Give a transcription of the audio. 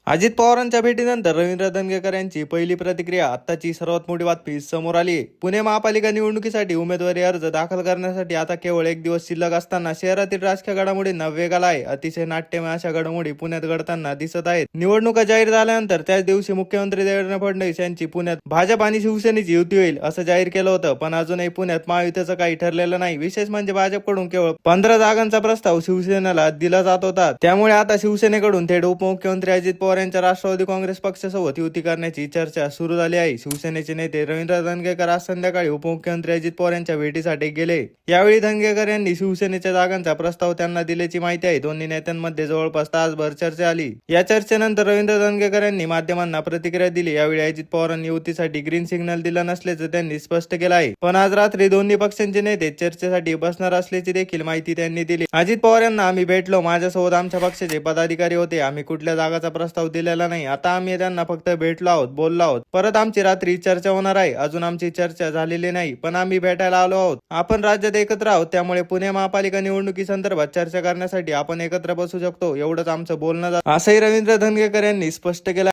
अजित पवारांच्या भेटीनंतर रवींद्र धंगेकर यांची पहिली प्रतिक्रिया. आत्ताची सर्वात मोठी बातमी समोर आली आहे. पुणे महापालिका निवडणुकीसाठी उमेदवारी अर्ज दाखल करण्यासाठी आता केवळ एक दिवस शिल्लक असताना शहरातील राजकीय घडामोडींना वेग आला आहे. अतिशय नाट्यमय अशा घडामोडी पुण्यात घडताना दिसत आहेत. निवडणुका जाहीर झाल्यानंतर त्याच दिवशी मुख्यमंत्री देवेंद्र फडणवीस यांची पुण्यात भाजप आणि शिवसेनेची युती होईल असं जाहीर केलं होतं, पण अजूनही पुण्यात महायुतीचं काही ठरलेलं नाही. विशेष म्हणजे भाजपकडून केवळ 15 जागांचा प्रस्ताव शिवसेनेला दिला जात होता. त्यामुळे आता शिवसेनेकडून थेट उपमुख्यमंत्री अजित पवार यांच्या राष्ट्रवादी काँग्रेस पक्षासोबत युती करण्याची चर्चा सुरू झाली आहे. शिवसेनेचे नेते रवींद्र धंगेकर आज संध्याकाळी उपमुख्यमंत्री अजित पवार यांच्या भेटीसाठी गेले. यावेळी धंगेकर यांनी शिवसेनेच्या जागांचा प्रस्ताव त्यांना दिल्याची माहिती आहे. दोन्ही नेत्यांमध्ये जवळपास तासभर चर्चा आली. या चर्चेनंतर रवींद्र धंगेकर यांनी माध्यमांना प्रतिक्रिया दिली. यावेळी अजित पवारांनी युतीसाठी ग्रीन सिग्नल दिला नसल्याचं त्यांनी स्पष्ट केलं आहे. पण आज रात्री दोन्ही पक्षांचे नेते चर्चेसाठी बसणार असल्याची देखील माहिती त्यांनी दिली. अजित पवार यांना आम्ही भेटलो. माझ्यासोबत आमच्या पक्षाचे पदाधिकारी होते. आम्ही कुठल्या जागाचा प्रस्ताव दिलेला नाही. आता आम्ही त्यांना फक्त भेटलो आहोत, बोललो आहोत. परत आमची रात्री चर्चा होणार आहे. अजून आमची चर्चा झालेली नाही, पण आम्ही भेटायला आलो आहोत. आपण राज्यात एकत्र आहोत, त्यामुळे पुणे महापालिका निवडणुकीसंदर्भात चर्चा करण्यासाठी आपण एकत्र बसू शकतो, एवढंच आमचं बोलणं झालं असंही रवींद्र धंगेकर यांनी स्पष्ट केलं.